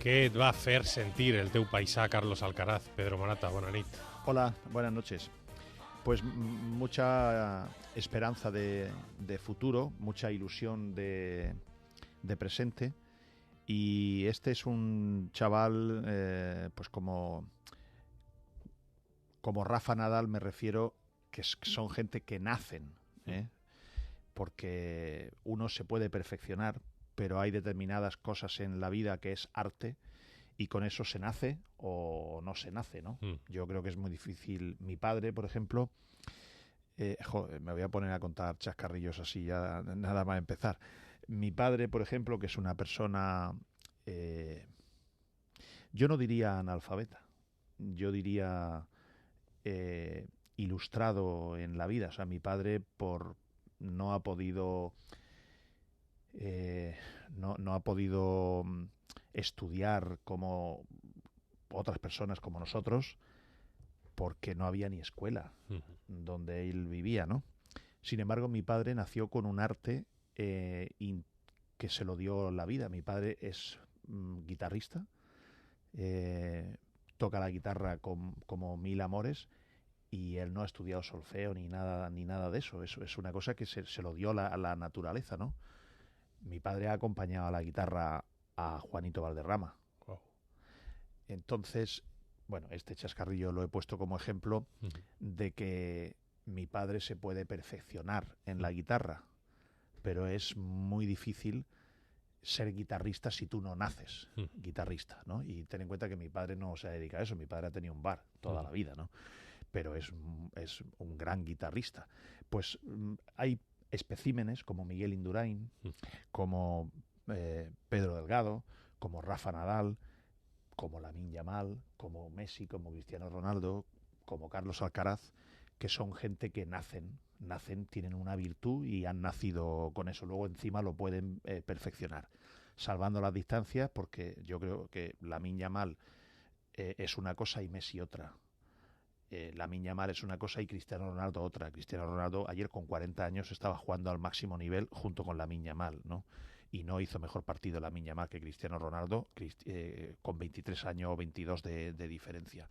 Què et va fer sentir el teu paisà Carlos Alcaraz? Pedro Morata, bona nit. Hola, buenas noches. Pues mucha esperanza de futuro, mucha ilusión de presente. Y este es un chaval, pues como Rafa Nadal, me refiero, que son gente que nacen, porque uno se puede perfeccionar, pero hay determinadas cosas en la vida que es arte, y con eso se nace o no se nace, ¿no? Yo creo que es muy difícil. Mi padre, por ejemplo, me voy a poner a contar chascarrillos así ya nada más empezar. Mi padre, por ejemplo, que es una persona, yo no diría analfabeta, yo diría ilustrado en la vida. O sea, mi padre no ha podido estudiar como otras personas como nosotros, porque no había ni escuela donde él vivía, ¿no? Sin embargo, mi padre nació con un arte que se lo dio la vida. Mi padre es guitarrista, toca la guitarra como mil amores, y él no ha estudiado solfeo ni nada de eso. Eso es una cosa que se lo dio la naturaleza, ¿no? Mi padre ha acompañado a la guitarra a Juanito Valderrama. Wow. Entonces, bueno, este chascarrillo lo he puesto como ejemplo de que mi padre se puede perfeccionar en la guitarra, pero es muy difícil ser guitarrista si tú no naces guitarrista, ¿no? Y ten en cuenta que mi padre no se dedica a eso. Mi padre ha tenido un bar toda la vida, ¿no? Pero es un gran guitarrista. Pues hay especímenes como Miguel Indurain, como Pedro Delgado, como Rafa Nadal, como Lamine Yamal, como Messi, como Cristiano Ronaldo, como Carlos Alcaraz, que son gente que nacen, tienen una virtud y han nacido con eso. Luego encima lo pueden perfeccionar, salvando las distancias, porque yo creo que Lamine Yamal es una cosa y Messi otra. Lamine Yamal es una cosa y Cristiano Ronaldo otra. Cristiano Ronaldo ayer con 40 años estaba jugando al máximo nivel junto con Lamine Yamal, ¿no? Y no hizo mejor partido Lamine Yamal que Cristiano Ronaldo, con 23 años o 22 de diferencia.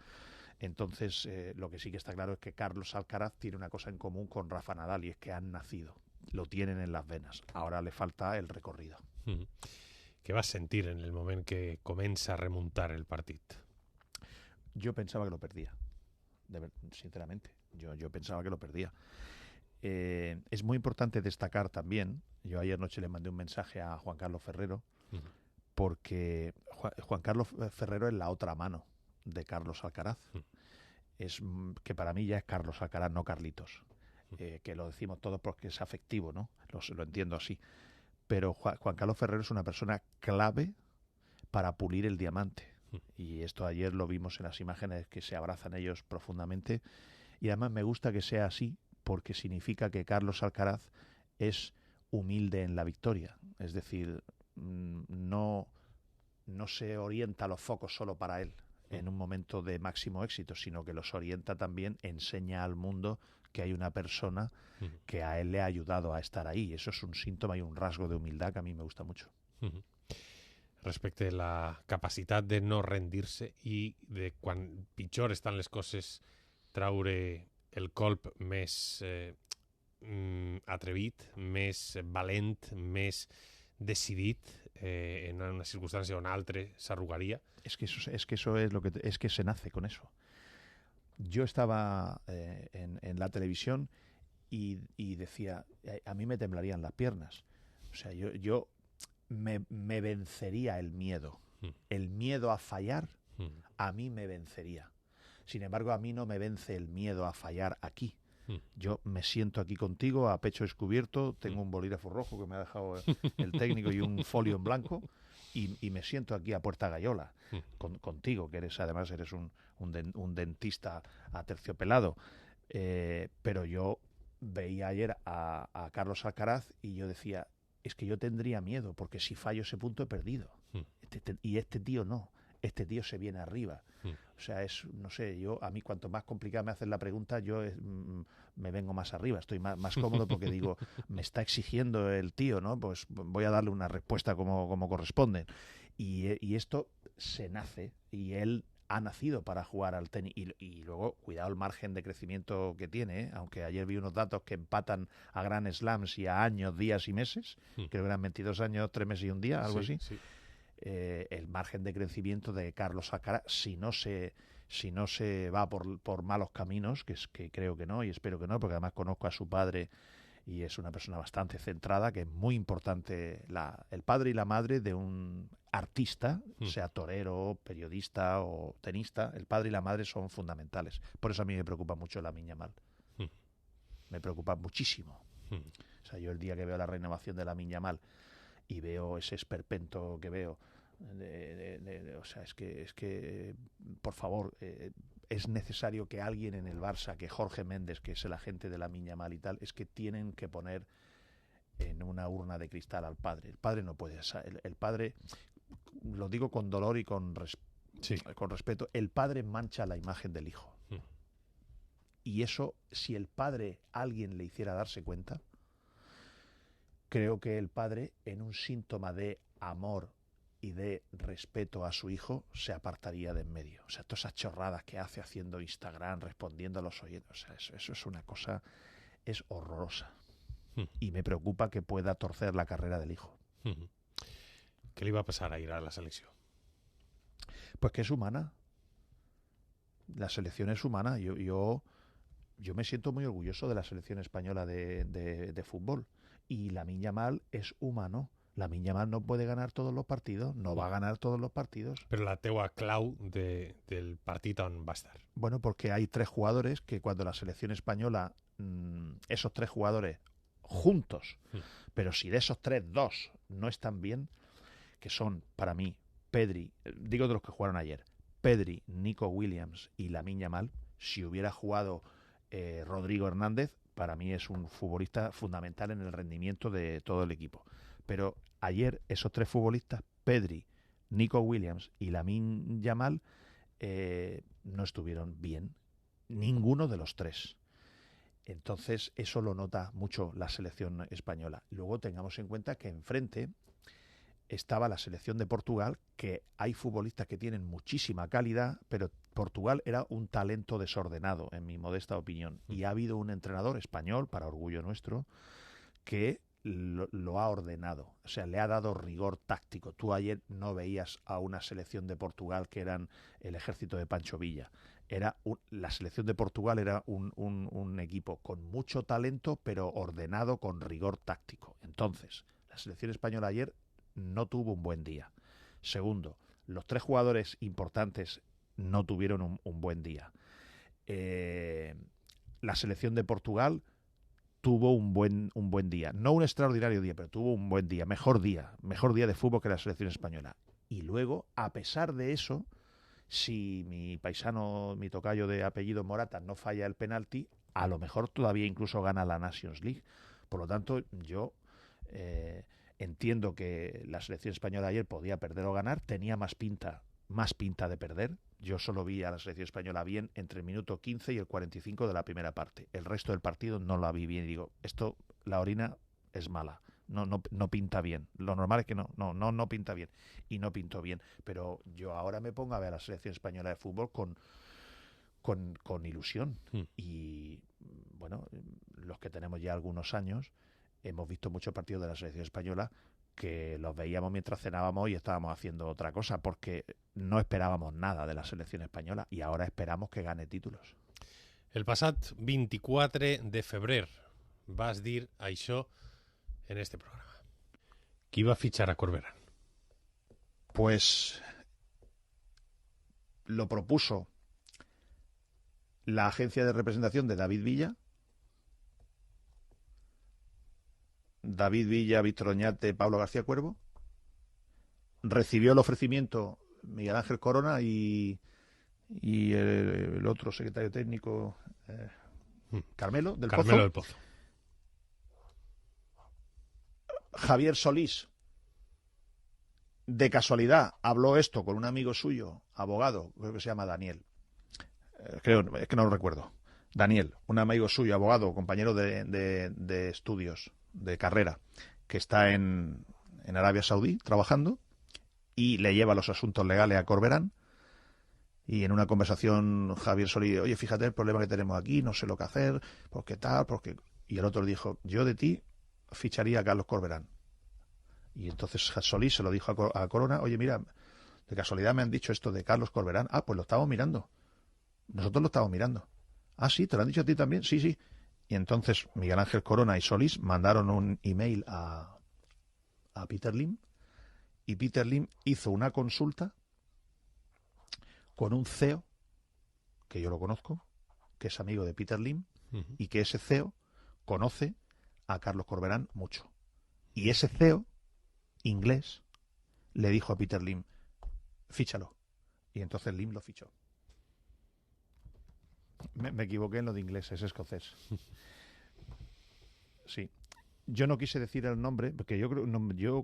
Entonces, lo que sí que está claro es que Carlos Alcaraz tiene una cosa en común con Rafa Nadal, y es que han nacido, lo tienen en las venas. Ahora le falta el recorrido. Què vas sentir en el moment que comença a remuntar el partit? Yo pensaba que lo perdía. Sinceramente, yo pensaba que lo perdía. Es muy importante destacar también, yo ayer noche le mandé un mensaje a Juan Carlos Ferrero, porque Juan Carlos Ferrero es la otra mano de Carlos Alcaraz, es que para mí ya es Carlos Alcaraz, no Carlitos, que lo decimos todos porque es afectivo, ¿no? Lo entiendo así, pero Juan Carlos Ferrero es una persona clave para pulir el diamante. Y esto ayer lo vimos en las imágenes, que se abrazan ellos profundamente, y además me gusta que sea así, porque significa que Carlos Alcaraz es humilde en la victoria. Es decir, no se orienta los focos solo para él en un momento de máximo éxito, sino que los orienta también, enseña al mundo que hay una persona que a él le ha ayudado a estar ahí. Eso es un síntoma y un rasgo de humildad que a mí me gusta mucho. Respecte a la capacitat de no rendir-se i de quan pitjor estan les coses, traure el colp més atrevit, més valent, més decidit en una circumstància o una altra s'arrugaria. Es que eso es lo que es que se nace con eso. Yo estaba en la televisión y decía, a mí me temblarían las piernas. O sea, yo me vencería el miedo. El miedo a fallar a mí me vencería. Sin embargo, a mí no me vence el miedo a fallar aquí. Yo me siento aquí contigo a pecho descubierto, tengo un bolígrafo rojo que me ha dejado el técnico y un folio en blanco, y me siento aquí a puerta gallola contigo, que además eres un dentista aterciopelado. Pero yo veía ayer a Carlos Alcaraz y yo decía, es que yo tendría miedo, porque si fallo ese punto he perdido. Y este tío no. Este tío se viene arriba. O sea, no sé, a mí cuanto más complicada me hacen la pregunta, yo me vengo más arriba, estoy más cómodo, porque digo, me está exigiendo el tío, ¿no? Pues voy a darle una respuesta como corresponde. Y esto se nace, y él ha nacido para jugar al tenis. Y luego, cuidado el margen de crecimiento que tiene, ¿eh? Aunque ayer vi unos datos que empatan a Grand Slams y a años, días y meses. Creo que eran 22 años, 3 meses y un día, algo así. Sí. El margen de crecimiento de Carlos Alcaraz, si no se va por malos caminos, que creo que no, y espero que no, porque además conozco a su padre y es una persona bastante centrada, que es muy importante el padre y la madre de un artista, sea torero, periodista o tenista. El padre y la madre son fundamentales. Por eso a mí me preocupa mucho Lamine Yamal. Me preocupa muchísimo. O sea, yo el día que veo la renovación de Lamine Yamal y veo ese esperpento que veo, o sea, es que por favor, es necesario que alguien en el Barça, que Jorge Méndez, que es el agente de Lamine Yamal y tal, es que tienen que poner en una urna de cristal al padre. El padre no puede, el padre, lo digo con dolor y con respeto, el padre mancha la imagen del hijo. Y eso, si el padre, alguien le hiciera darse cuenta, creo que el padre, en un síntoma de amor y de respeto a su hijo, se apartaría de en medio. O sea, todas esas chorradas que hace haciendo Instagram, respondiendo a los oyentes, o sea, eso es una cosa, es horrorosa. Y me preocupa que pueda torcer la carrera del hijo. ¿Qué le iba a pasar a ir a la selección? Pues que es humana. La selección es humana. Yo me siento muy orgulloso de la selección española de fútbol. Y Lamine Yamal es humano. Lamine Yamal no puede ganar todos los partidos, no va a ganar todos los partidos. Pero la teua clau del partit on va estar. Bueno, porque hay 3 jugadores que cuando la selección española, esos 3 jugadores juntos, pero si de esos 3, 2 no están bien, que son para mí Pedri, digo de los que jugaron ayer, Pedri, Nico Williams y Lamine Yamal, si hubiera jugado Rodrigo Hernández, para mí es un futbolista fundamental en el rendimiento de todo el equipo. Pero ayer esos 3 futbolistas, Pedri, Nico Williams y Lamine Yamal, no estuvieron bien. Ninguno de los 3. Entonces eso lo nota mucho la selección española. Luego tengamos en cuenta que enfrente estaba la selección de Portugal, que hay futbolistas que tienen muchísima calidad, pero Portugal era un talento desordenado, en mi modesta opinión. Y ha habido un entrenador español, para orgullo nuestro, que lo ha ordenado, o sea, le ha dado rigor táctico. Tú ayer no veías a una selección de Portugal que eran el ejército de Pancho Villa. La selección de Portugal era un equipo con mucho talento, pero ordenado con rigor táctico. Entonces, la selección española ayer no tuvo un buen día. Segundo, los 3 jugadores importantes no tuvieron un buen día. La selección de Portugal tuvo un buen día. No un extraordinario día, pero tuvo un buen día. Mejor día de fútbol que la selección española. Y luego, a pesar de eso, si mi paisano, mi tocayo de apellido Morata no falla el penalti, a lo mejor todavía incluso gana la Nations League. Por lo tanto, yo entiendo que la selección española ayer podía perder o ganar, tenía más pinta de perder. Yo solo vi a la selección española bien entre el minuto 15 y el 45 de la primera parte. El resto del partido no la vi bien y digo, la orina es mala. No pinta bien. Lo normal es que no pinta bien. Y no pintó bien. Pero yo ahora me pongo a ver a la selección española de fútbol con ilusión. Y bueno, los que tenemos ya algunos años, hemos visto muchos partidos de la selección española que los veíamos mientras cenábamos y estábamos haciendo otra cosa, porque no esperábamos nada de la selección española y ahora esperamos que gane títulos. El passat 24 de febrer vas dir això en este programa. Qui va fitxar a Corberán? Pues lo propuso la agencia de representación de David Villa, Víctor Oñate, Pablo García Cuervo. Recibió el ofrecimiento Miguel Ángel Corona y el otro secretario técnico, Carmelo del Pozo. Javier Solís, de casualidad, habló esto con un amigo suyo, abogado, creo que se llama Daniel. Es que no lo recuerdo. Daniel, un amigo suyo, abogado, compañero de estudios, de carrera, que está en Arabia Saudí trabajando, y le lleva los asuntos legales a Corberán. Y en una conversación Javier Solís, oye, fíjate el problema que tenemos aquí, no sé lo que hacer, porque tal, porque... Y el otro le dijo, yo de ti ficharía a Carlos Corberán. Y entonces Solís se lo dijo a Corona, oye, mira, de casualidad me han dicho esto de Carlos Corberán. Ah, pues lo estamos mirando. Nosotros lo estamos mirando. Ah, sí, ¿te lo han dicho a ti también? Sí, sí. Y entonces Miguel Ángel Corona y Solís mandaron un email a Peter Lim, y Peter Lim hizo una consulta con un CEO, que yo lo conozco, que es amigo de Peter Lim, y que ese CEO conoce a Carlos Corberán mucho. Y ese CEO, inglés, le dijo a Peter Lim, fíchalo. Y entonces Lim lo fichó. Me equivoqué en lo de inglés, es escocés. Sí. Yo no quise decir el nombre, porque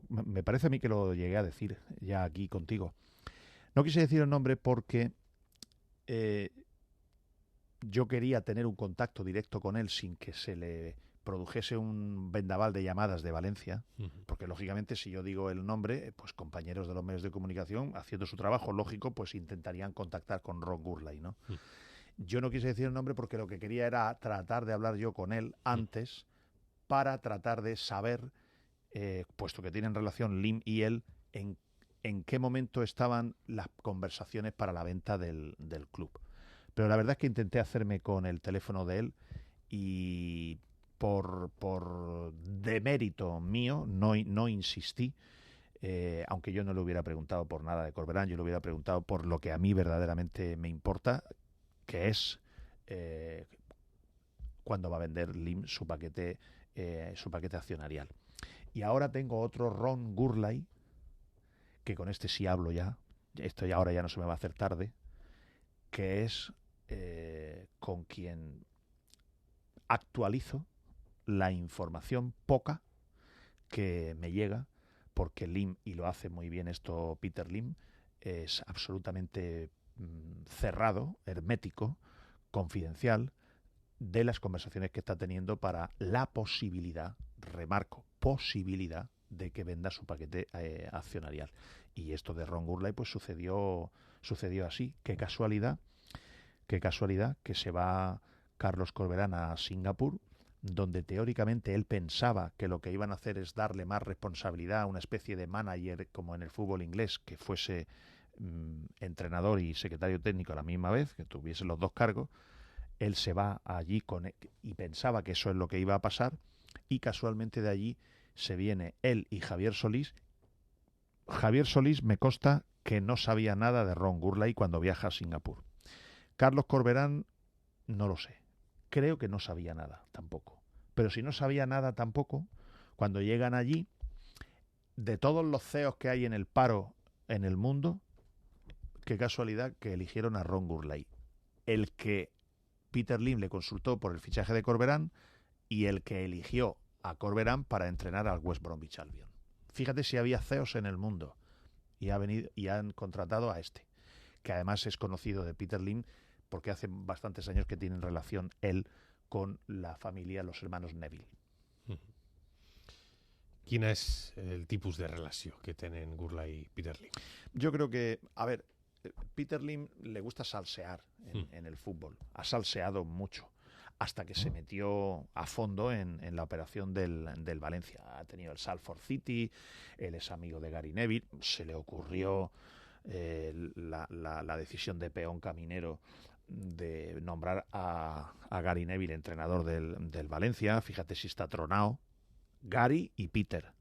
me parece a mí que lo llegué a decir ya aquí contigo. No quise decir el nombre porque yo quería tener un contacto directo con él sin que se le produjese un vendaval de llamadas de Valencia, porque lógicamente si yo digo el nombre, pues compañeros de los medios de comunicación, haciendo su trabajo lógico, pues intentarían contactar con Ron Gurley, ¿no? Yo no quise decir el nombre porque lo que quería era tratar de hablar yo con él antes para tratar de saber, puesto que tienen relación Lim y él, en qué momento estaban las conversaciones para la venta del club. Pero la verdad es que intenté hacerme con el teléfono de él y por demérito mío no insistí, aunque yo no le hubiera preguntado por nada de Corberán, yo le hubiera preguntado por lo que a mí verdaderamente me importa, que es cuándo va a vender Lim su paquete accionarial. Y ahora tengo otro Ron Gurley, que con este sí hablo ya, esto ya ahora ya no se me va a hacer tarde, que es con quien actualizo la información poca que me llega, porque Lim, y lo hace muy bien esto Peter Lim, es absolutamente cerrado, hermético, confidencial, de las conversaciones que está teniendo para la posibilidad, remarco, posibilidad de que venda su paquete accionarial. Y esto de Ron Gurley pues sucedió así. Qué casualidad que se va Carlos Corberán a Singapur, donde teóricamente él pensaba que lo que iban a hacer es darle más responsabilidad a una especie de manager como en el fútbol inglés, que fuese entrenador y secretario técnico a la misma vez, que tuviese los dos cargos. Él se va allí y pensaba que eso es lo que iba a pasar, y casualmente de allí se viene él y Javier Solís. Javier Solís me consta que no sabía nada de Ron Gurley cuando viaja a Singapur. Carlos Corberán, no lo sé. Creo que no sabía nada tampoco. Pero si no sabía nada tampoco, cuando llegan allí, de todos los CEOs que hay en el paro en el mundo, qué casualidad que eligieron a Ron Gurley. El que Peter Lim le consultó por el fichaje de Corberán y el que eligió a Corberán para entrenar al West Bromwich Albion. Fíjate si había CEOs en el mundo y han contratado a este, que además es conocido de Peter Lim porque hace bastantes años que tienen relación él con la familia, los hermanos Neville. Quin és el tipus de relació que tenen Gurley y Peter Lim? Yo creo que, a ver, Peter Lim le gusta salsear en el fútbol. Ha salseado mucho hasta que se metió a fondo en la operación del Valencia. Ha tenido el Salford City, él es amigo de Gary Neville, se le ocurrió la decisión de peón caminero de nombrar a Gary Neville entrenador del Valencia. Fíjate si está tronado. Gary y Peter.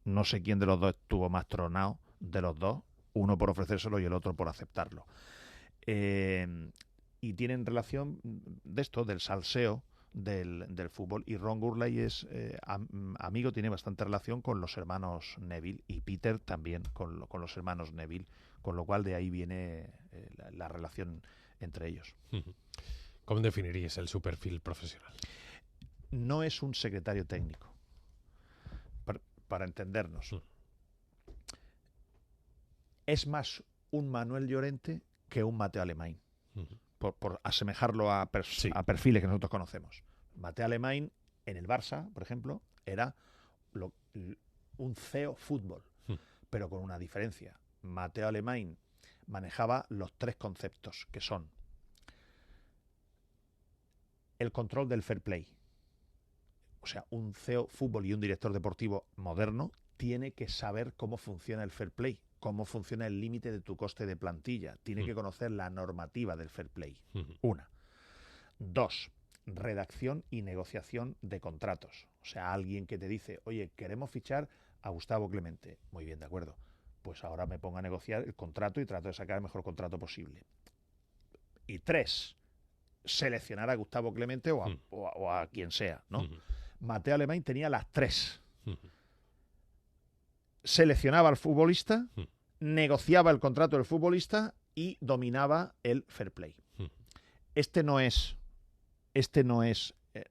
No sé quién de los dos estuvo más tronado de los dos, uno por ofrecérselo y el otro por aceptarlo. Y tienen relación de esto, del salseo del fútbol. Y Ron Gurley es amigo, tiene bastante relación con los hermanos Neville, y Peter también con los hermanos Neville, con lo cual de ahí viene la relación entre ellos. ¿Cómo definirías el su perfil profesional? No es un secretario técnico, para entendernos. Es más un Manuel Llorente que un Mateo Alemany, por asemejarlo a perfiles que nosotros conocemos. Mateo Alemany en el Barça, por ejemplo, era un CEO fútbol, pero con una diferencia. Mateo Alemany manejaba los 3 conceptos, que son el control del fair play. O sea, un CEO fútbol y un director deportivo moderno tiene que saber cómo funciona el fair play, cómo funciona el límite de tu coste de plantilla. Tiene que conocer la normativa del fair play. 1. 2. Redacción y negociación de contratos. O sea, alguien que te dice, oye, queremos fichar a Gustavo Clemente. Muy bien, de acuerdo. Pues ahora me pongo a negociar el contrato y trato de sacar el mejor contrato posible. Y 3. Seleccionar a Gustavo Clemente o a quien sea, ¿no? Mateo Alemany tenía las 3. Seleccionaba al futbolista, negociaba el contrato del futbolista y dominaba el fair play. Este no es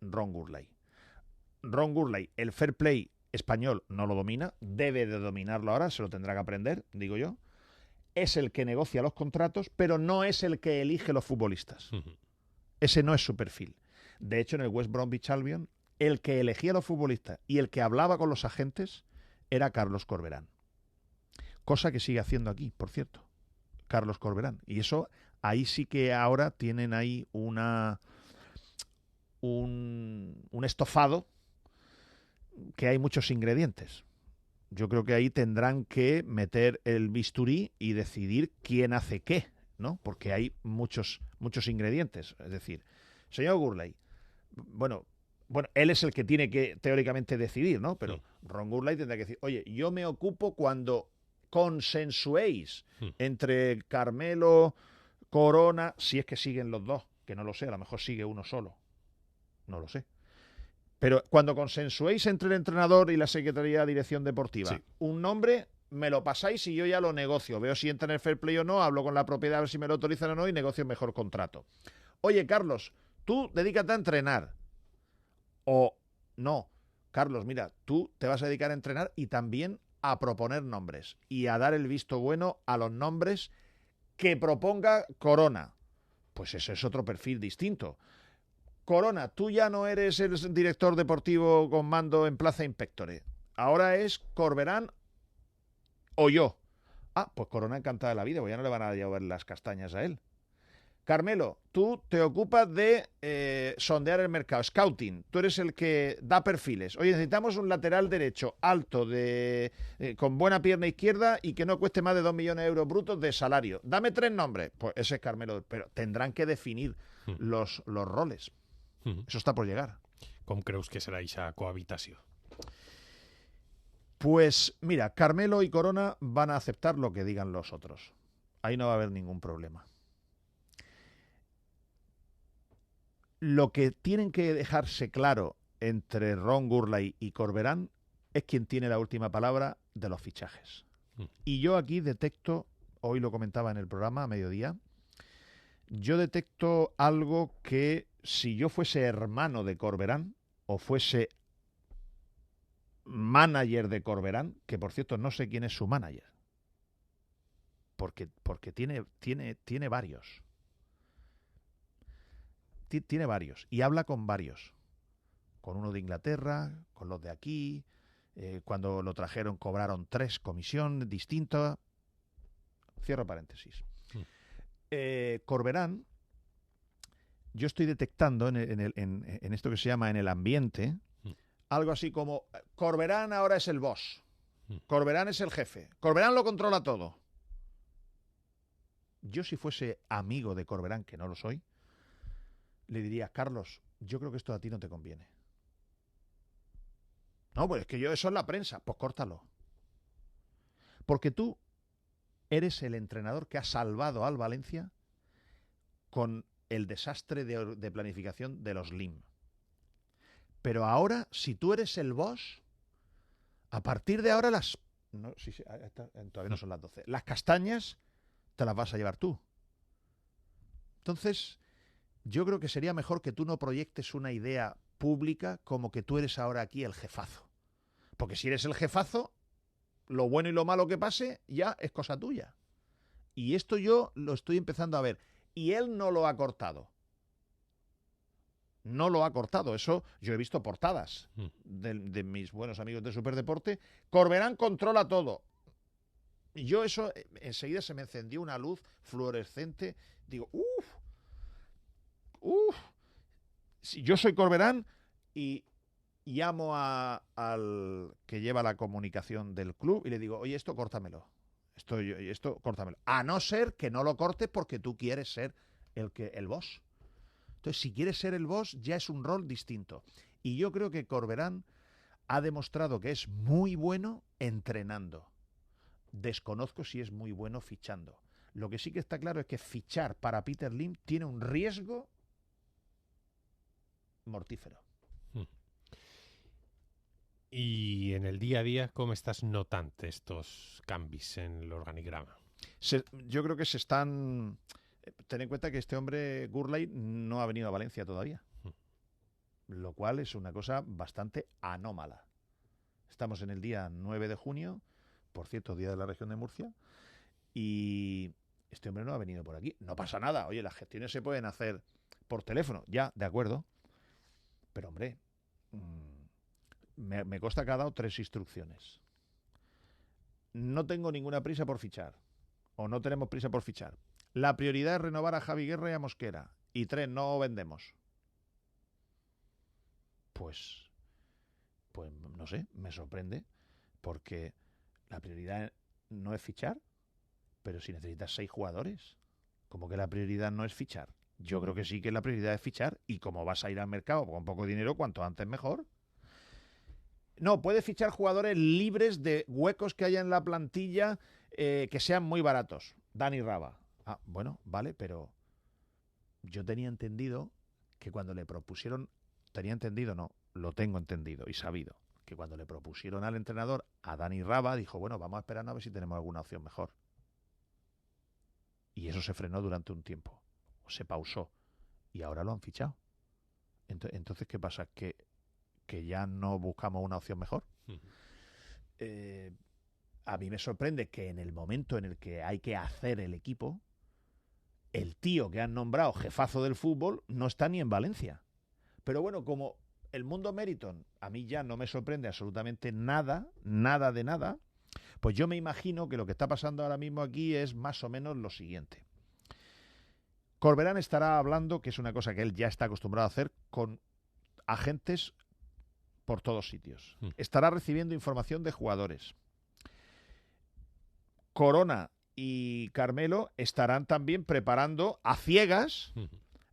Ron Gurley. Ron Gurley, el fair play español no lo domina, debe de dominarlo ahora, se lo tendrá que aprender, digo yo. Es el que negocia los contratos, pero no es el que elige los futbolistas. Ese no es su perfil. De hecho, en el West Bromwich Albion, el que elegía a los futbolistas y el que hablaba con los agentes era Carlos Corberán. Cosa que sigue haciendo aquí, por cierto. Carlos Corberán. Y eso, ahí sí que ahora tienen ahí un estofado que hay muchos ingredientes. Yo creo que ahí tendrán que meter el bisturí y decidir quién hace qué, ¿no? Porque hay muchos ingredientes. Es decir, señor Gurley, bueno, él es el que tiene que teóricamente decidir, ¿no? Pero Ron Gurley tendrá que decir, oye, yo me ocupo cuando consensuéis entre Carmelo, Corona, si es que siguen los dos, que no lo sé, a lo mejor sigue uno solo, no lo sé. Pero cuando consensuéis entre el entrenador y la Secretaría de Dirección Deportiva, un nombre, me lo pasáis y yo ya lo negocio. Veo si entra en el fair play o no, hablo con la propiedad a ver si me lo autorizan o no y negocio el mejor contrato. Oye, Carlos, tú dedícate a entrenar. O no, Carlos, mira, tú te vas a dedicar a entrenar y también a proponer nombres y a dar el visto bueno a los nombres que proponga Corona. Pues ese es otro perfil distinto. Corona, tú ya no eres el director deportivo con mando en Plaza Inspectore. Ahora es Corberán o yo. Ah, pues Corona encantada de la vida, pues ya no le van a llevar las castañas a él. Carmelo, tú te ocupas de sondear el mercado, scouting. Tú eres el que da perfiles. Oye, necesitamos un lateral derecho alto, con buena pierna izquierda y que no cueste más de 2 millones de euros brutos de salario. Dame 3 nombres. Pues ese es Carmelo. Pero tendrán que definir los roles. Eso está por llegar. ¿Cómo crees que será esa cohabitación? Pues mira, Carmelo y Corona van a aceptar lo que digan los otros. Ahí no va a haber ningún problema. Lo que tienen que dejarse claro entre Ron Gurley y Corberán es quien tiene la última palabra de los fichajes. Y yo aquí detecto, hoy lo comentaba en el programa a mediodía, yo detecto algo que si yo fuese hermano de Corberán o fuese manager de Corberán, que por cierto no sé quién es su manager, porque tiene varios. Tiene varios y habla con varios. Con uno de Inglaterra, con los de aquí. Cuando lo trajeron cobraron 3 comisiones distintas. Cierro paréntesis. Corberán, yo estoy detectando en esto que se llama en el ambiente, algo así como Corberán ahora es el boss. Corberán es el jefe. Corberán lo controla todo. Yo si fuese amigo de Corberán, que no lo soy, le diría, Carlos, yo creo que esto a ti no te conviene. No, pues es que eso es la prensa. Pues córtalo. Porque tú eres el entrenador que ha salvado al Valencia con el desastre de planificación de los LIM. Pero ahora, si tú eres el boss, a partir de ahora todavía no son las 12. Las castañas te las vas a llevar tú. Entonces, yo creo que sería mejor que tú no proyectes una idea pública como que tú eres ahora aquí el jefazo. Porque si eres el jefazo, lo bueno y lo malo que pase ya es cosa tuya. Y esto yo lo estoy empezando a ver. Y él no lo ha cortado. No lo ha cortado. Eso yo he visto portadas de mis buenos amigos de Superdeporte. Corberán controla todo. Y yo eso, enseguida se me encendió una luz fluorescente. Digo, si yo soy Corberán y llamo al que lleva la comunicación del club y le digo, oye, esto córtamelo. Esto córtamelo. A no ser que no lo cortes porque tú quieres ser el boss. Entonces, si quieres ser el boss, ya es un rol distinto. Y yo creo que Corberán ha demostrado que es muy bueno entrenando. Desconozco si es muy bueno fichando. Lo que sí que está claro es que fichar para Peter Lim tiene un riesgo mortífero. Y en el día a día, ¿cómo estás notando estos cambios en el organigrama? Yo creo que se están... Ten en cuenta que este hombre, Gurley, no ha venido a Valencia todavía. Lo cual es una cosa bastante anómala. Estamos en el día 9 de junio, por cierto, día de la región de Murcia, y este hombre no ha venido por aquí. No pasa nada. Oye, las gestiones se pueden hacer por teléfono. Ya, de acuerdo. Pero, hombre... Me consta que ha dado 3 instrucciones. No tengo ninguna prisa por fichar. O no tenemos prisa por fichar. La prioridad es renovar a Javi Guerra y a Mosquera. Y 3, no vendemos. Pues no sé, me sorprende. Porque la prioridad no es fichar. Pero si necesitas 6 jugadores. ¿Cómo que la prioridad no es fichar? Yo creo que sí que la prioridad es fichar. Y como vas a ir al mercado con poco dinero, cuanto antes mejor. No, puede fichar jugadores libres de huecos que haya en la plantilla que sean muy baratos. Dani Raba. Ah, bueno, vale, pero yo tenía entendido que cuando le propusieron... Tenía entendido, no, lo tengo entendido y sabido. Que cuando le propusieron al entrenador a Dani Raba, dijo, bueno, vamos a esperar a ver si tenemos alguna opción mejor. Y eso se frenó durante un tiempo. O se pausó. Y ahora lo han fichado. Entonces, ¿qué pasa? Que ya no buscamos una opción mejor. A mí me sorprende que en el momento en el que hay que hacer el equipo, el tío que han nombrado jefazo del fútbol no está ni en Valencia. Pero bueno, como el mundo Meriton a mí ya no me sorprende absolutamente nada, nada de nada, pues yo me imagino que lo que está pasando ahora mismo aquí es más o menos lo siguiente. Corberán estará hablando, que es una cosa que él ya está acostumbrado a hacer, con agentes por todos sitios. Estará recibiendo información de jugadores. Corona y Carmelo estarán también preparando a ciegas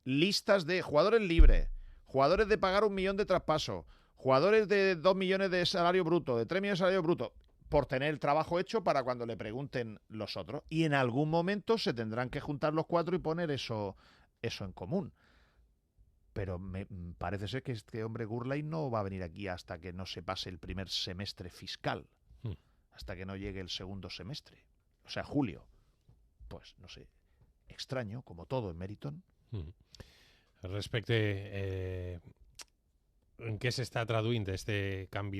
listas de jugadores libres, jugadores de pagar 1 millón de traspaso, jugadores de 2 millones de salario bruto, de 3 millones de salario bruto, por tener el trabajo hecho para cuando le pregunten los otros. Y en algún momento se tendrán que juntar los 4 y poner eso en común. Pero me parece ser que este hombre Gurley no va a venir aquí hasta que no se pase el primer semestre fiscal. Hasta que no llegue el segundo semestre. O sea, julio. Pues, no sé, extraño, como todo en Meriton. Respecte, en què s'està traduint este canvi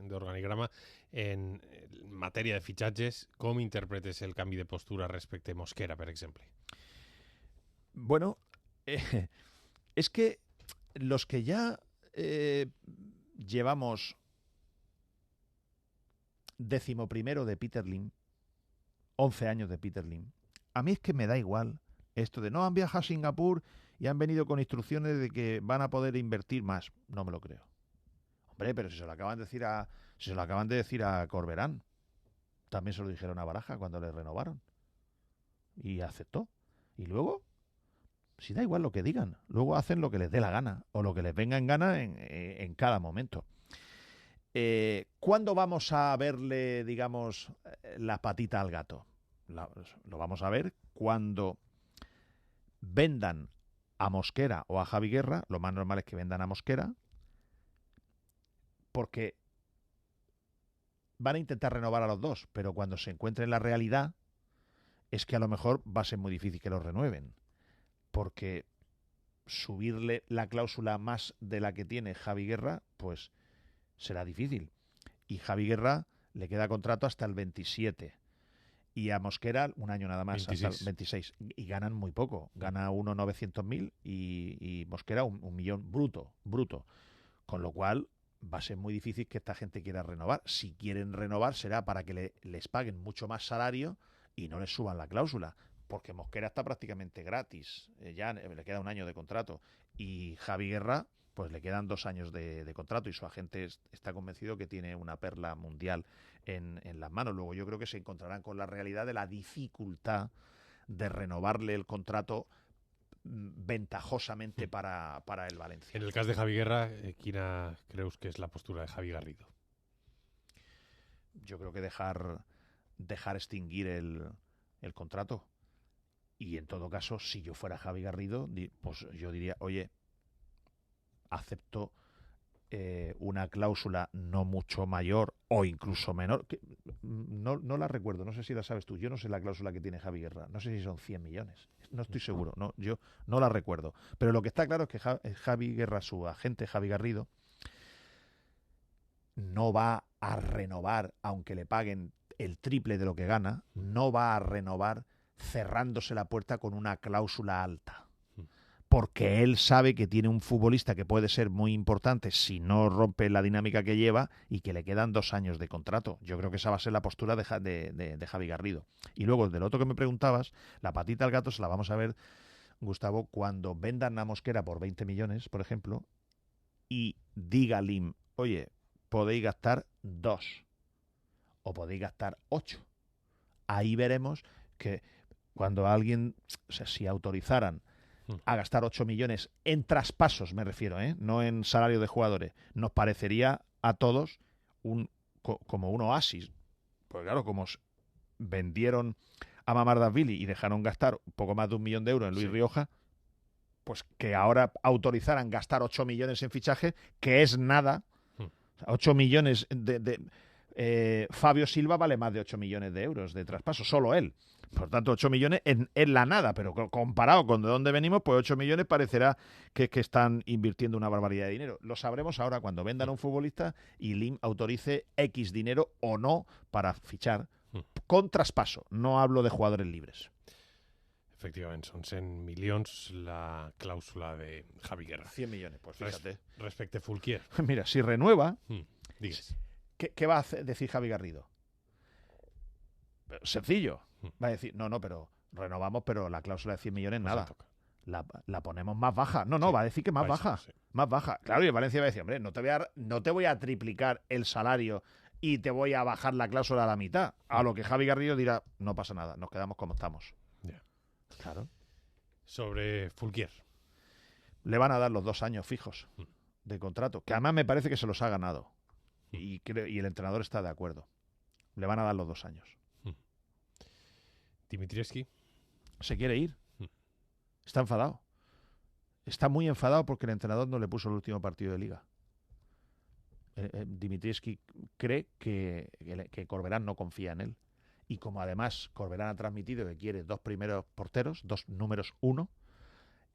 d'organigrama en matèria de fitxatges? Com interpretes el canvi de postura respecte a Mosquera, per exemple? Bueno, es que los que ya llevamos 11º de Peter Lim, 11 años de Peter Lim, a mí es que me da igual esto de no han viajado a Singapur y han venido con instrucciones de que van a poder invertir más. No me lo creo. Hombre, pero si se lo acaban de decir a Corberán. También se lo dijeron a Baraja cuando le renovaron. Y aceptó. Y luego, si da igual lo que digan, luego hacen lo que les dé la gana o lo que les venga en gana en cada momento. ¿Cuándo vamos a verle, digamos, la patita al gato? Lo vamos a ver cuando vendan a Mosquera o a Javi Guerra. Lo más normal es que vendan a Mosquera, porque van a intentar renovar a los dos, pero cuando se encuentren la realidad es que a lo mejor va a ser muy difícil que los renueven, porque subirle la cláusula más de la que tiene Javi Guerra, pues será difícil. Y Javi Guerra le queda contrato hasta el 27. Y a Mosquera un año nada más, 26. hasta el 26. Y ganan muy poco. Gana uno 900.000 y Mosquera 1 millón bruto. Con lo cual, va a ser muy difícil que esta gente quiera renovar. Si quieren renovar será para que les paguen mucho más salario y no les suban la cláusula, porque Mosquera está prácticamente gratis, ya le queda un año de contrato, y Javi Guerra pues le quedan 2 años de contrato, y su agente está convencido que tiene una perla mundial en las manos. Luego yo creo que se encontrarán con la realidad de la dificultad de renovarle el contrato ventajosamente para el Valencia. En el caso de Javi Guerra, ¿quién creus que es la postura de Javi Garrido? Yo creo que dejar extinguir el contrato. Y en todo caso, si yo fuera Javi Garrido, pues yo diría, oye, acepto una cláusula no mucho mayor o incluso menor. Que no la recuerdo, no sé si la sabes tú. Yo no sé la cláusula que tiene Javi Guerra. No sé si son 100 millones. No estoy seguro. No, yo no la recuerdo. Pero lo que está claro es que Javi Guerra, su agente Javi Garrido, no va a renovar, aunque le paguen el triple de lo que gana, no va a renovar cerrándose la puerta con una cláusula alta. Porque él sabe que tiene un futbolista que puede ser muy importante si no rompe la dinámica que lleva y que le quedan 2 años de contrato. Yo creo que esa va a ser la postura de Javi Garrido. Y luego, del otro que me preguntabas, la patita al gato se la vamos a ver, Gustavo, cuando vendan a Mosquera por 20 millones, por ejemplo, y diga Lim, oye, podéis gastar 2 o podéis gastar 8. Ahí veremos que cuando alguien, o sea, si autorizaran a gastar 8 millones en traspasos, me refiero, no en salario de jugadores, nos parecería a todos como un oasis. Pues claro, como vendieron a Mamardashvili y dejaron gastar un poco más de 1 millón de euros en Luis Rioja, pues que ahora autorizaran gastar 8 millones en fichaje, que es nada. 8 millones Fabio Silva vale más de 8 millones de euros de traspaso, solo él. Por tanto, 8 millones en la nada, pero comparado con de dónde venimos, pues 8 millones parecerá que están invirtiendo una barbaridad de dinero. Lo sabremos ahora cuando vendan a un futbolista y Lim autorice X dinero o no para fichar con traspaso. No hablo de jugadores libres. Efectivament, són 100 milions la clàusula de Javi Guerra. 100 millones, pues fíjate. Respecte a Fulquier. Mira, si renueva, digues. ¿Qué va a decir Javi Garrido? Sencillo. Va a decir, no, pero renovamos, pero la cláusula de 100 millones nada. La ponemos más baja. No, sí, va a decir que más baja. Sí. Más baja. Claro, y el Valencia va a decir, hombre, no te voy a triplicar el salario y te voy a bajar la cláusula a la mitad. A lo que Javi Garrido dirá, no pasa nada, nos quedamos como estamos. Yeah. Claro. Sobre Fulquier. Le van a dar los 2 años fijos de contrato, que además me parece que se los ha ganado. Y el entrenador está de acuerdo. Le van a dar los 2 años. Dimitrievski se quiere ir. Está enfadado. Está muy enfadado porque el entrenador no le puso el último partido de liga. Dimitrievski cree que Corberán no confía en él. Y como además Corberán ha transmitido que quiere 2 primeros porteros, 2 números 1,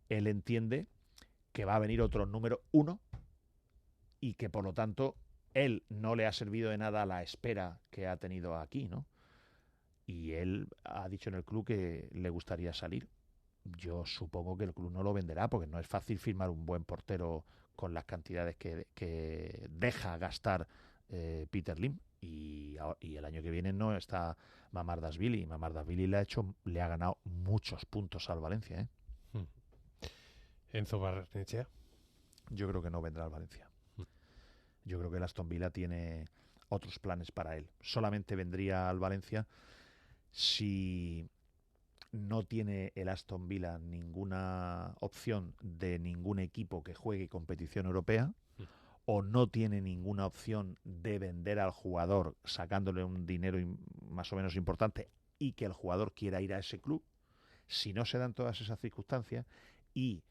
él entiende que va a venir otro número 1 y que por lo tanto él no le ha servido de nada la espera que ha tenido aquí, ¿no? Y él ha dicho en el club que le gustaría salir. Yo supongo que el club no lo venderá porque no es fácil firmar un buen portero con las cantidades que deja gastar Peter Lim. Y el año que viene no está Mamardashvili. Mamardashvili le ha ganado muchos puntos al Valencia. Enzo Barrenechea. Yo creo que no vendrá al Valencia. Yo creo que el Aston Villa tiene otros planes para él. Solamente vendría al Valencia si no tiene el Aston Villa ninguna opción de ningún equipo que juegue competición europea, o no tiene ninguna opción de vender al jugador sacándole un dinero más o menos importante y que el jugador quiera ir a ese club. Si no se dan todas esas circunstancias y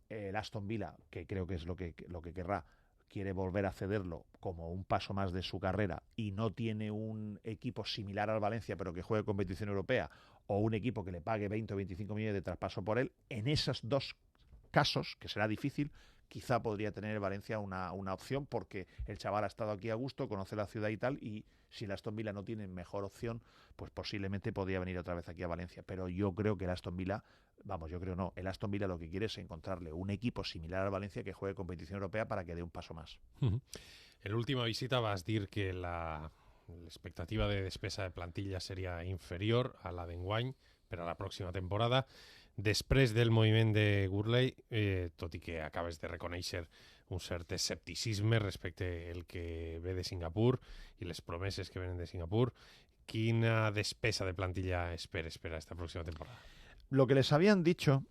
el Aston Villa, que creo que es lo que querrá, quiere volver a cederlo como un paso más de su carrera y no tiene un equipo similar al Valencia pero que juegue competición europea, o un equipo que le pague 20 o 25 millones de traspaso por él, en esos 2 casos, que será difícil, quizá podría tener el Valencia una opción, porque el chaval ha estado aquí a gusto, conoce la ciudad y tal, y si el Aston Villa no tiene mejor opción, pues posiblemente podría venir otra vez aquí a Valencia. Pero yo creo que el Aston Villa, el Aston Villa lo que quiere es encontrarle un equipo similar al Valencia que juegue competición europea para que dé un paso más. En última visita vas a decir que la expectativa de despesa de plantilla seria inferior a la d'enguany per a la pròxima temporada. Després del moviment de Gurley, tot i que acabes de reconèixer un cert escepticisme respecte al que ve de Singapur i les promeses que venen de Singapur, quina despesa de plantilla esperes per a esta pròxima temporada? Lo que les habían dicho,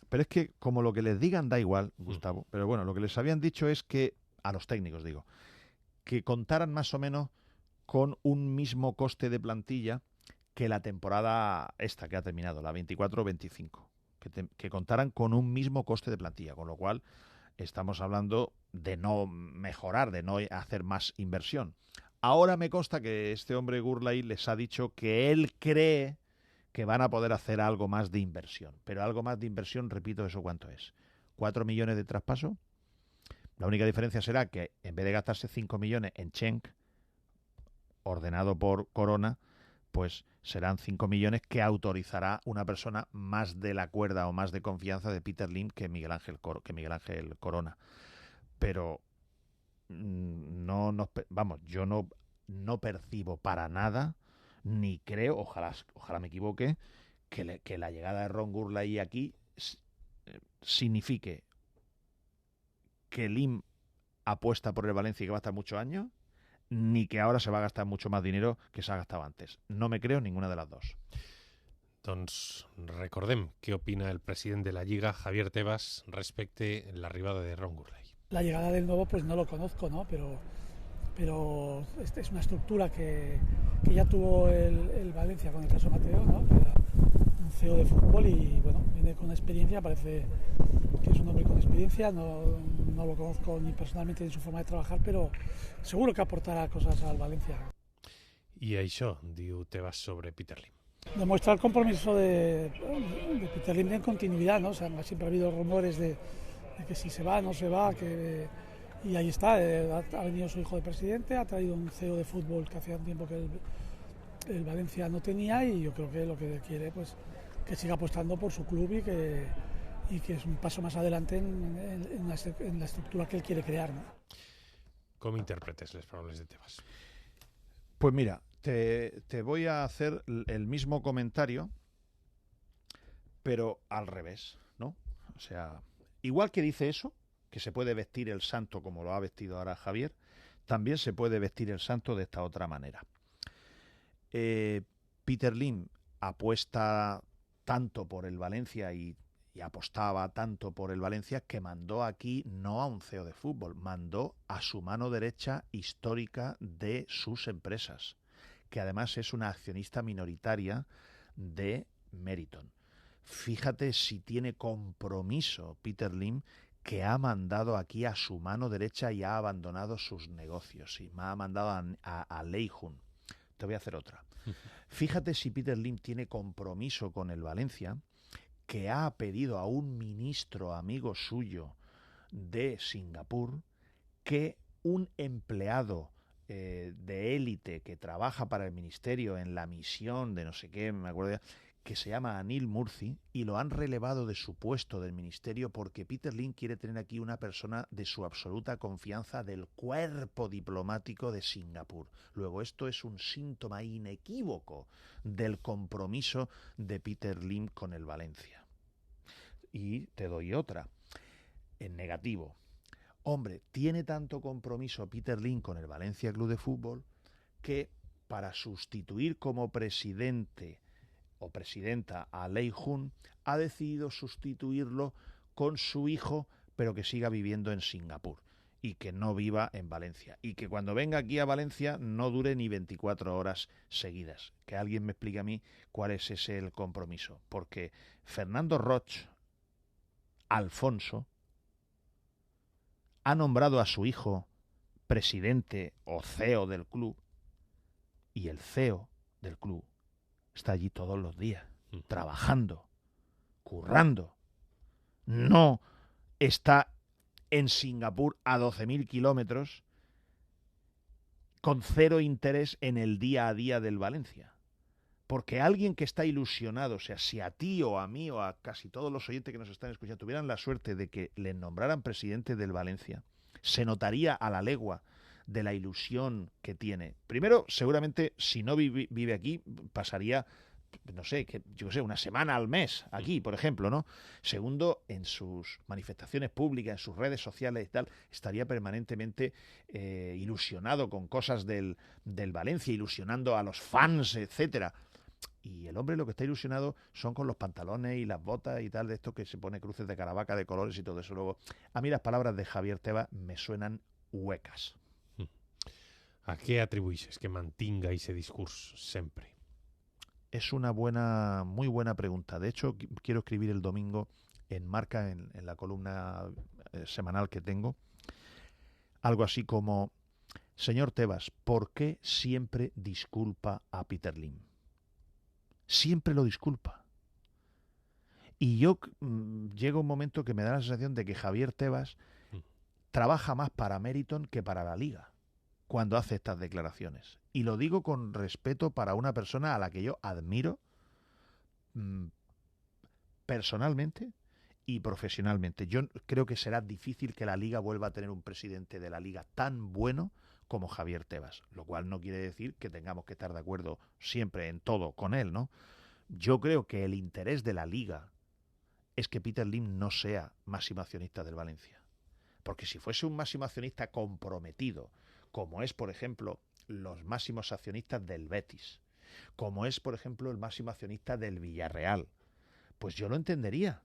pero es que como lo que les digan da igual, Gustavo, pero bueno, lo que les habían dicho es que, a los técnicos digo, que contaran más o menos con un mismo coste de plantilla que la temporada esta que ha terminado, la 24-25. Que contaran con un mismo coste de plantilla, con lo cual estamos hablando de no mejorar, de no hacer más inversión. Ahora me consta que este hombre Gurley les ha dicho que él cree que van a poder hacer algo más de inversión. Pero algo más de inversión, repito, ¿eso cuánto es? ¿4 millones de traspaso? La única diferencia será que en vez de gastarse 5 millones en Cenk, ordenado por Corona, pues serán 5 millones que autorizará una persona más de la cuerda o más de confianza de Peter Lim que Miguel Ángel Corona. Pero yo no percibo para nada, ni creo, ojalá me equivoque, que la llegada de Ron Gurley aquí signifique que Lim apuesta por el Valencia y que va a estar muchos años, ni que ahora se va a gastar mucho más dinero que se ha gastado antes. No me creo ninguna de las dos. Doncs recordem què opina el president de la Lliga, Javier Tebas, respecte a l'arribada de Ron Gurley. La llegada del nuevo pues no lo conozco, ¿no? Pero es una estructura que ya tuvo el Valencia con el caso Mateo, ¿no? Un CEO de fútbol y bueno, viene con experiencia, parece que es un hombre con experiencia, no lo conozco ni personalmente ni su forma de trabajar, pero seguro que aportará cosas al Valencia. I això, diu Tebas sobre Peter Lim. Demuestra el compromiso de Peter Lim en continuidad, ¿no? O sea, siempre ha habido rumores de que si se va, no se va, y ahí está, ha venido su hijo de presidente, ha traído un CEO de fútbol que hacía un tiempo que el Valencia no tenía, y yo creo que lo que quiere pues que siga apostando por su club y que es un paso más adelante en la estructura que él quiere crear, ¿no? Com interpretes les paraules de Tebas? Pues mira, te voy a hacer el mismo comentario, pero al revés, ¿no? O sea, igual que dice eso, que se puede vestir el santo como lo ha vestido ahora Javier, también se puede vestir el santo de esta otra manera. Peter Lim apuesta tanto por el Valencia y apostaba tanto por el Valencia que mandó aquí no a un CEO de fútbol, mandó a su mano derecha histórica de sus empresas, que además es una accionista minoritaria de Meriton. Fíjate si tiene compromiso Peter Lim, que ha mandado aquí a su mano derecha y ha abandonado sus negocios. Y me ha mandado a Lei Jun. Te voy a hacer otra. Fíjate si Peter Lim tiene compromiso con el Valencia, que ha pedido a un ministro amigo suyo de Singapur que un empleado de élite que trabaja para el ministerio en la misión de no sé qué, me acuerdo ya, que se llama Anil Murthy, y lo han relevado de su puesto del ministerio porque Peter Lim quiere tener aquí una persona de su absoluta confianza del cuerpo diplomático de Singapur. Luego, esto es un síntoma inequívoco del compromiso de Peter Lim con el Valencia. Y te doy otra, en negativo. Hombre, tiene tanto compromiso Peter Lim con el Valencia Club de Fútbol que para sustituir como presidente o presidenta a Lei Jun, ha decidido sustituirlo con su hijo, pero que siga viviendo en Singapur y que no viva en Valencia. Y que cuando venga aquí a Valencia no dure ni 24 horas seguidas. Que alguien me explique a mí cuál es ese el compromiso. Porque Fernando Roch, Alfonso, ha nombrado a su hijo presidente o CEO del club, y el CEO del club está allí todos los días, trabajando, currando. No está en Singapur a 12.000 kilómetros, con cero interés en el día a día del Valencia. Porque alguien que está ilusionado, o sea, si a ti o a mí o a casi todos los oyentes que nos están escuchando tuvieran la suerte de que le nombraran presidente del Valencia, se notaría a la legua de la ilusión que tiene. Primero, seguramente, si no vive aquí, pasaría, no sé, una semana al mes aquí, por ejemplo, ¿no? Segundo, en sus manifestaciones públicas, en sus redes sociales y tal, estaría permanentemente ilusionado con cosas del Valencia, ilusionando a los fans, etcétera. Y el hombre lo que está ilusionado son con los pantalones y las botas y tal, de esto que se pone cruces de Caravaca, de colores y todo eso. Luego, a mí las palabras de Javier Tebas me suenan huecas. A què atribueixes que mantinga ese discurs sempre? Es una muy buena pregunta. De hecho, quiero escribir el domingo en Marca, en la columna semanal que tengo, algo así como: señor Tebas, ¿por qué siempre disculpa a Peter Lim? Siempre lo disculpa. Y yo llega un momento que me da la sensación de que Javier Tebas trabaja más para Meriton que para la Liga cuando hace estas declaraciones. Y lo digo con respeto para una persona a la que yo admiro personalmente y profesionalmente. Yo creo que será difícil que la Liga vuelva a tener un presidente de la Liga tan bueno como Javier Tebas, lo cual no quiere decir que tengamos que estar de acuerdo siempre en todo con él, ¿no? Yo creo que el interés de la Liga es que Peter Lim no sea máximo accionista del Valencia. Porque si fuese un máximo accionista comprometido, como es, por ejemplo, los máximos accionistas del Betis, como es, por ejemplo, el máximo accionista del Villarreal, pues yo lo entendería.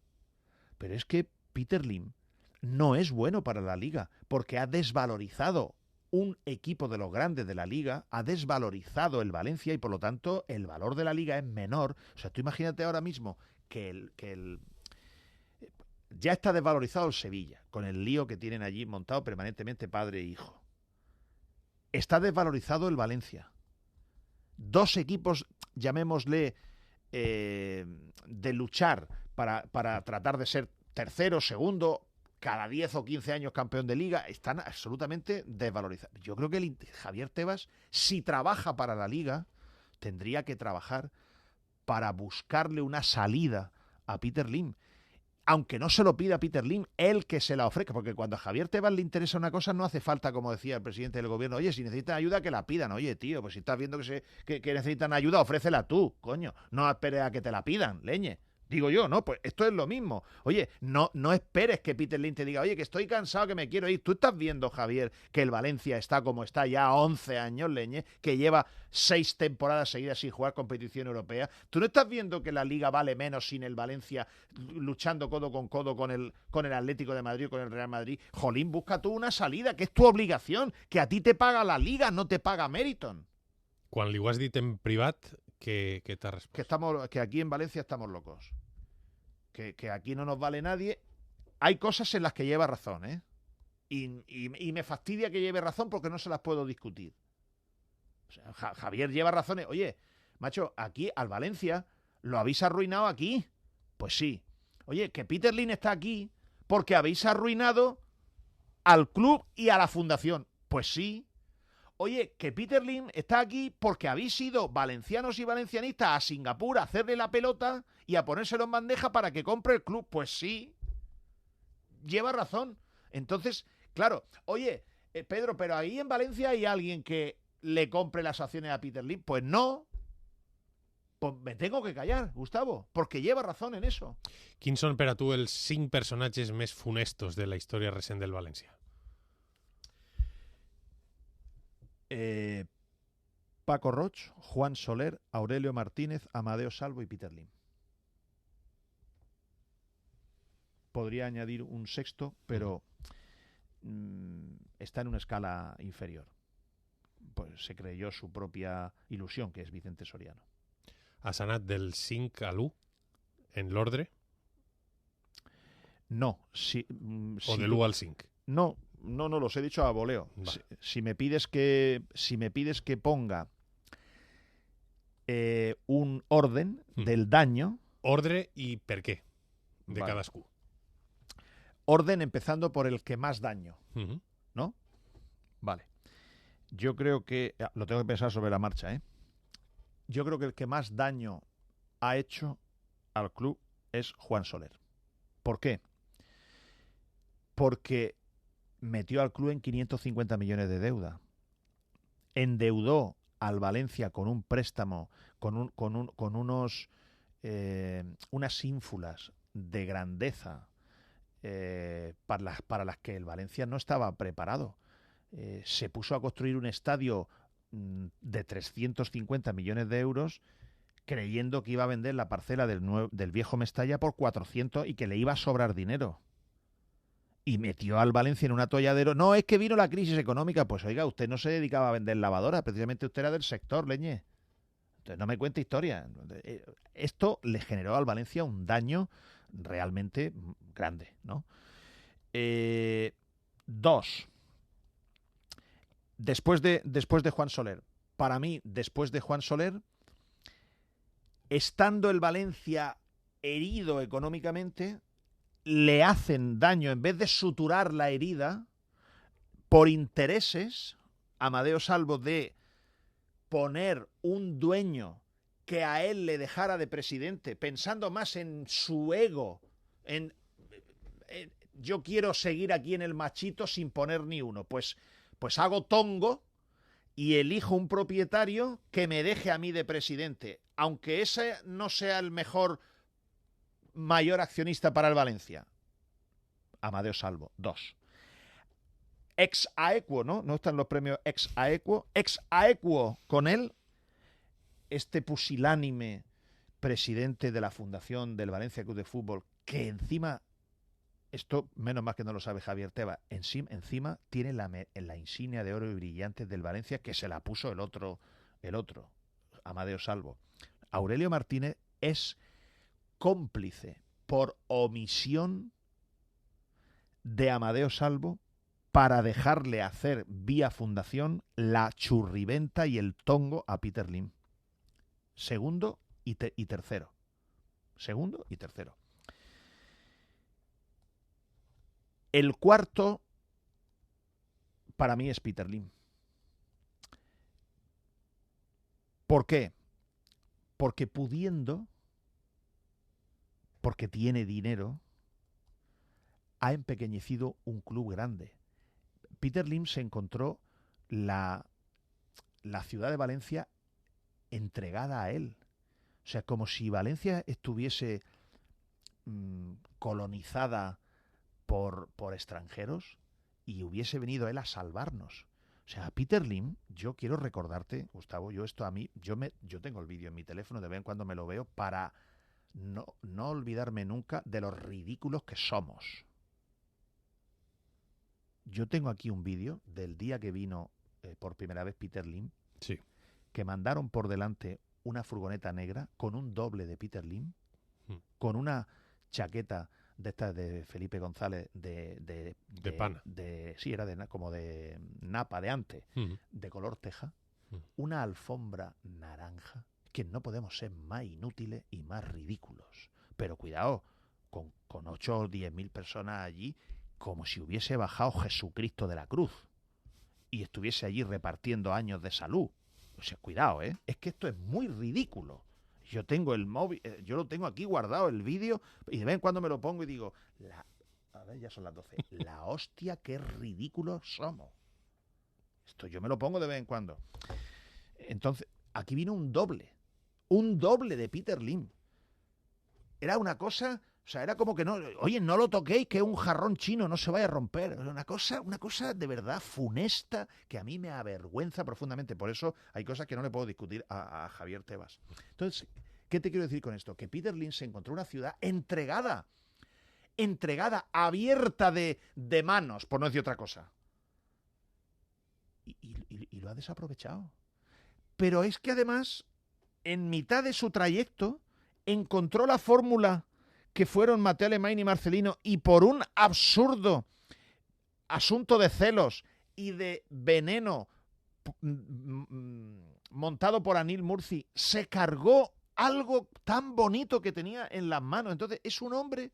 Pero es que Peter Lim no es bueno para la Liga, porque ha desvalorizado un equipo de los grandes de la Liga, ha desvalorizado el Valencia y por lo tanto el valor de la Liga es menor. O sea, tú imagínate ahora mismo que ya está desvalorizado el Sevilla, con el lío que tienen allí montado permanentemente padre e hijo. Está desvalorizado el Valencia. Dos equipos, llamémosle, de luchar para tratar de ser tercero, segundo, cada 10 o 15 años campeón de Liga, están absolutamente desvalorizados. Yo creo que Javier Tebas, si trabaja para la Liga, tendría que trabajar para buscarle una salida a Peter Lim. Aunque no se lo pida Peter Lim, él que se la ofrezca, porque cuando a Javier Tebas le interesa una cosa, no hace falta, como decía el presidente del gobierno, oye, si necesitan ayuda, que la pidan. Oye, tío, pues si estás viendo que necesitan ayuda, ofrécela tú, coño. No esperes a que te la pidan, leñe. Digo yo, ¿no? Pues esto es lo mismo. Oye, no esperes que Peter Lim te diga, oye, que estoy cansado, que me quiero ir. Tú estás viendo, Javier, que el Valencia está como está ya 11 años, leñe, que lleva 6 temporadas seguidas sin jugar competición europea. ¿Tú no estás viendo que la Liga vale menos sin el Valencia luchando codo con el Atlético de Madrid o con el Real Madrid? Jolín, busca tú una salida, que es tu obligación, que a ti te paga la Liga, no te paga Meriton. Quan li ho has dit en privat, què t'ha respost? Que aquí en Valencia estamos locos. Que aquí no nos vale nadie. Hay cosas en las que lleva razón, ¿eh? Y me fastidia que lleve razón porque no se las puedo discutir. O sea, Javier lleva razones. Oye, macho, aquí al Valencia lo habéis arruinado aquí. Pues sí. Oye, que Peter Lim está aquí porque habéis arruinado al club y a la fundación. Pues sí. Oye, que Peter Lim está aquí porque habéis ido valencianos y valencianistas a Singapur a hacerle la pelota y a ponérselo en bandeja para que compre el club. Pues sí, lleva razón. Entonces, claro, oye, Pedro, pero ahí en Valencia hay alguien que le compre las acciones a Peter Lim. Pues no. Pues me tengo que callar, Gustavo, porque lleva razón en eso. Quins són per a tu els 5 personatges més funestos de la història recent del València? Paco Roig, Juan Soler, Aurelio Martínez, Amadeo Salvo y Peter Lim. Podría añadir un sexto, pero está en una escala inferior. Pues se creyó su propia ilusión, que es Vicente Soriano. Has anat del 5 a l'1 en l'ordre? No. O de l'1 al 5? No, los he dicho a voleo. Si me pides que ponga un orden del daño... Ordre i per què de cadascú. orden empezando por el que más daño, Ujú. ¿no? Vale. Yo creo que... Lo tengo que pensar sobre la marcha, ¿eh? Yo creo que el que más daño ha hecho al club es Juan Soler. ¿Por qué? Porque metió al club en 550 millones de deuda. Endeudó al Valencia con un préstamo, con unas ínfulas de grandeza para las que el Valencia no estaba preparado. Se puso a construir un estadio de 350 millones de euros creyendo que iba a vender la parcela del viejo Mestalla por 400 y que le iba a sobrar dinero. Y metió al Valencia en un atolladero. No, es que vino la crisis económica. Pues oiga, usted no se dedicaba a vender lavadoras, precisamente usted era del sector, leñe. Entonces no me cuente historia. Esto le generó al Valencia un daño realmente grande, ¿no? Dos. Después de Juan Soler. Para mí, después de Juan Soler, estando el Valencia herido económicamente, le hacen daño, en vez de suturar la herida, por intereses, Amadeo Salvo, de poner un dueño que a él le dejara de presidente, pensando más en su ego, en yo quiero seguir aquí en el machito sin poner ni uno, pues hago tongo y elijo un propietario que me deje a mí de presidente, aunque ese no sea el mayor accionista para el Valencia. Amadeo Salvo. 2. Ex aequo, ¿no? No están los premios ex aequo. Ex aequo con él, este pusilánime presidente de la fundación del Valencia Club de Fútbol, que encima, esto menos mal que no lo sabe Javier Tebas, encima tiene la insignia de oro y brillante del Valencia, que se la puso el otro, Amadeo Salvo. Aurelio Martínez es cómplice por omisión de Amadeo Salvo para dejarle hacer vía fundación la churriventa y el tongo a Peter Lim. Segundo y tercero. Segundo y tercero. El cuarto para mí es Peter Lim. ¿Por qué? Porque porque tiene dinero, ha empequeñecido un club grande. Peter Lim se encontró la ciudad de Valencia entregada a él. O sea, como si Valencia estuviese colonizada por extranjeros y hubiese venido él a salvarnos. O sea, Peter Lim, yo quiero recordarte, Gustavo, yo tengo el vídeo en mi teléfono, de vez en cuando me lo veo para no olvidarme nunca de los ridículos que somos. Yo tengo aquí un vídeo del día que vino por primera vez Peter Lim, sí, que mandaron por delante una furgoneta negra con un doble de Peter Lim, con una chaqueta de estas de Felipe González de pana. Sí, era como de napa de antes, de color teja, una alfombra naranja, que no podemos ser más inútiles y más ridículos. Pero cuidado, con 8 o 10.000 personas allí, como si hubiese bajado Jesucristo de la cruz y estuviese allí repartiendo años de salud. O sea, cuidado, ¿eh? Es que esto es muy ridículo. Yo tengo el móvil, yo lo tengo aquí guardado, el vídeo, y de vez en cuando me lo pongo y digo, a ver, ya son las 12. La hostia, qué ridículos somos. Esto yo me lo pongo de vez en cuando. Entonces, aquí vino un doble de Peter Lim. Era una cosa, o sea, era como que no, oye, no lo toquéis, que es un jarrón chino, no se vaya a romper. Una cosa de verdad funesta que a mí me avergüenza profundamente. Por eso hay cosas que no le puedo discutir a Javier Tebas. Entonces, ¿qué te quiero decir con esto? Que Peter Lim se encontró una ciudad entregada, abierta de manos, por no decir otra cosa. Y lo ha desaprovechado. Pero es que además, en mitad de su trayecto, encontró la fórmula que fueron Mateo Alemany y Marcelino, y por un absurdo asunto de celos y de veneno montado por Anil Murci, se cargó algo tan bonito que tenía en las manos. Entonces es un hombre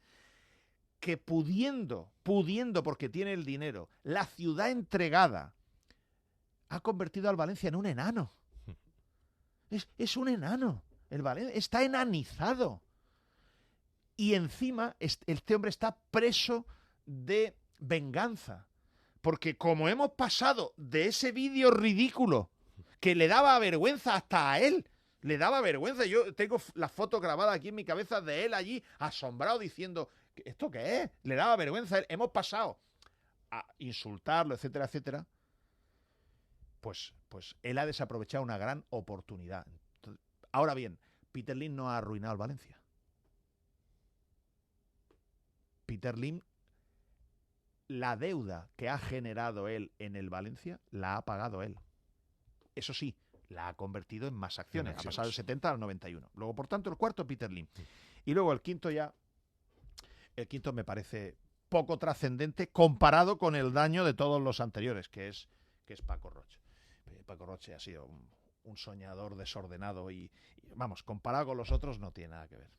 que pudiendo porque tiene el dinero, la ciudad entregada, ha convertido al Valencia en un enano. Es un enano. El Valencia está enanizado. Y encima este hombre está preso de venganza. Porque como hemos pasado de ese vídeo ridículo que le daba vergüenza hasta a él, le daba vergüenza. Yo tengo la foto grabada aquí en mi cabeza de él allí asombrado diciendo, ¿esto qué es? Le daba vergüenza. Hemos pasado a insultarlo, etcétera, etcétera. Pues él ha desaprovechado una gran oportunidad. Ahora bien, Peter Lim no ha arruinado al Valencia. Peter Lim, la deuda que ha generado él en el Valencia, la ha pagado él. Eso sí, la ha convertido en más acciones. Ha pasado del 70 al 91. Luego, por tanto, el cuarto, Peter Lim. Y luego el quinto me parece poco trascendente comparado con el daño de todos los anteriores, que es Paco Roche. Paco Roche ha sido un soñador desordenado y, vamos, comparado con los otros no tiene nada que ver.